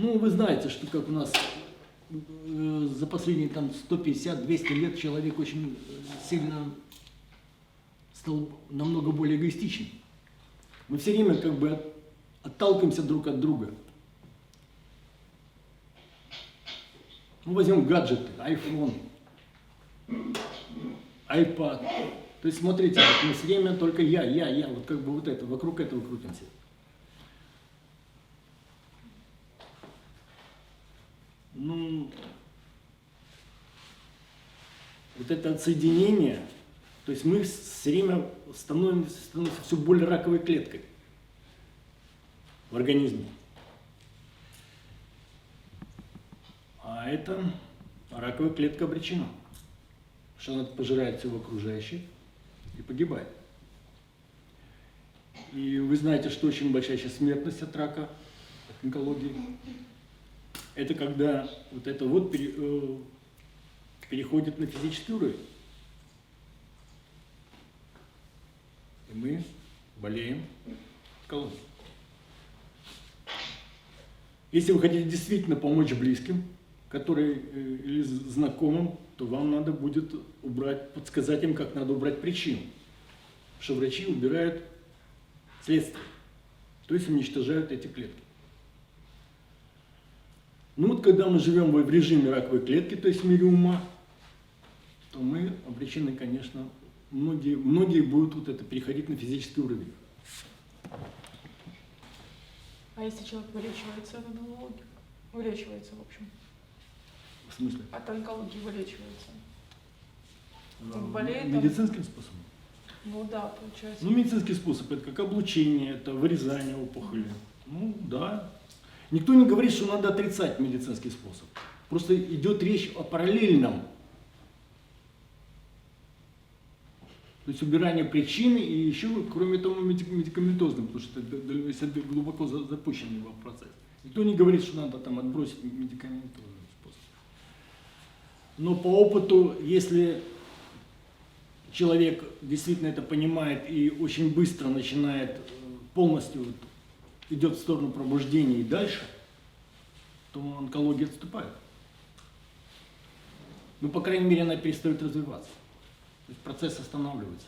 Ну, вы знаете, что как у нас за последние там 150-200 лет человек очень сильно стал намного более эгоистичен. Мы все время как бы отталкиваемся друг от друга. Ну, возьмем гаджеты, iPhone, iPad. То есть, смотрите, вот мы все время только я, вот как бы вот это, вокруг этого крутимся. Ну, вот это отсоединение, то есть мы все время становимся все более раковой клеткой в организме. А это раковая клетка обречена, потому что она пожирает все окружающее и погибает. И вы знаете, что очень большая сейчас смертность от рака, от онкологии. Это когда вот это вот переходит на физический уровень. И мы болеем онкологией. Если вы хотите действительно помочь близким, или знакомым, то вам надо будет подсказать им, как надо убрать причину. Потому что врачи убирают следствие, то есть уничтожают эти клетки. Ну вот когда мы живем в режиме раковой клетки, то есть в мире ума, то мы обречены, конечно, многие будут вот это переходить на физический уровень. А если человек вылечивается от онкологии? Вылечивается, в общем. В смысле? От онкологии вылечивается. Он болеет? Медицинским способом? Ну да, получается. Ну, медицинский способ, это как облучение, это вырезание опухоли. Ну, да. Никто не говорит, что надо отрицать медицинский способ. Просто идет речь о параллельном. То есть убирание причины и еще, кроме того, медикаментозным, потому что это глубоко запущенный процесс. Никто не говорит, что надо там отбросить медикаментозный способ. Но по опыту, если человек действительно это понимает и очень быстро начинает полностью идет в сторону пробуждения и дальше, то онкология отступает. Ну, по крайней мере, она перестает развиваться. То есть процесс останавливается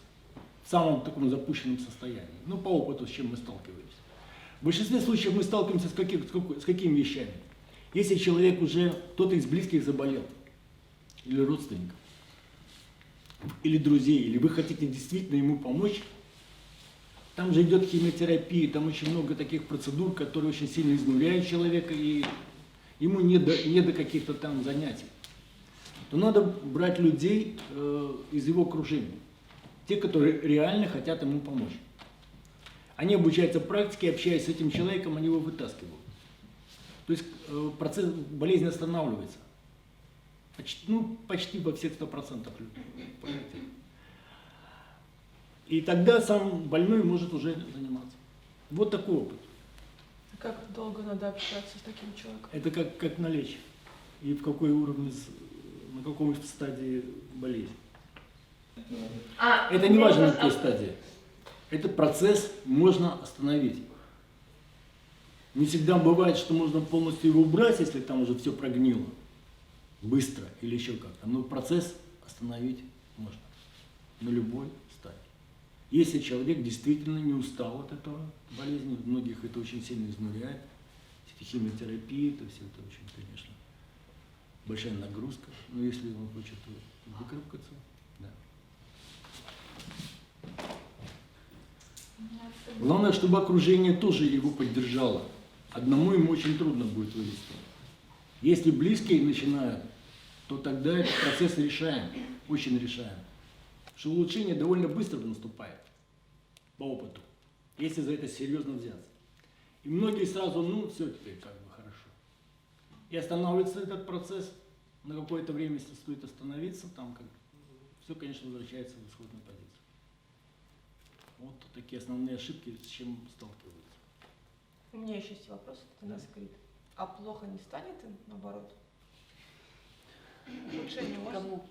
в самом таком запущенном состоянии. Ну, по опыту, с чем мы сталкиваемся. В большинстве случаев мы сталкиваемся с какими вещами? Если человек уже, кто-то из близких заболел, или родственников, или друзей, или вы хотите действительно ему помочь, там же идет химиотерапия, там очень много таких процедур, которые очень сильно изнуряют человека, и ему не до каких-то там занятий. То надо брать людей из его окружения, те, которые реально хотят ему помочь. Они обучаются практике, общаясь с этим человеком, они его вытаскивают. То есть процесс болезни останавливается. Почти во всех 100% людей. И тогда сам больной может уже заниматься. Вот такой опыт. Как долго надо общаться с таким человеком? Это как налечь. И в какой уровне, на какой стадии болезни. Это не важно, на какой стадии. Этот процесс можно остановить. Не всегда бывает, что можно полностью его убрать, если там уже все прогнило. Быстро или еще как-то. Но процесс остановить можно. На любой стадии. Если человек действительно не устал от этого болезни, многих это очень сильно изнуряет, химиотерапия, это все это очень, конечно, большая нагрузка. Но если он хочет выкарабкаться, да. Главное, чтобы окружение тоже его поддержало. Одному ему очень трудно будет вывести. Если близкие начинают, то тогда этот процесс решаем, очень решаем. Что улучшение довольно быстро наступает, по опыту, если за это серьезно взяться. И многие сразу, все теперь как бы хорошо. И останавливается этот процесс, на какое-то время, если стоит остановиться, там все, конечно, возвращается в исходную позицию. Вот такие основные ошибки, с чем сталкиваются. У меня еще есть вопрос, это нас говорит. А плохо не станет им, наоборот? Улучшение можно?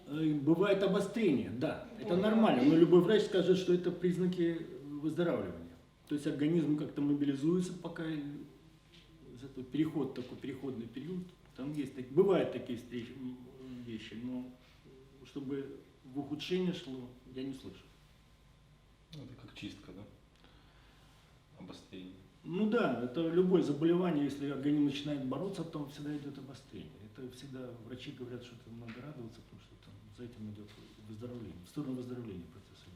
Бывает обострение, да, это нормально, но любой врач скажет, что это признаки выздоравливания. То есть организм как-то мобилизуется, пока из этого переход, такой переходный период, там есть, бывают такие встречи, вещи, но чтобы в ухудшение шло, я не слышу. Это как чистка, да? Обострение. Ну да, это любое заболевание, если организм начинает бороться, то всегда идет обострение. Это всегда врачи говорят, что это надо радоваться, потому что там за этим идет выздоровление, в сторону выздоровления процесс идет.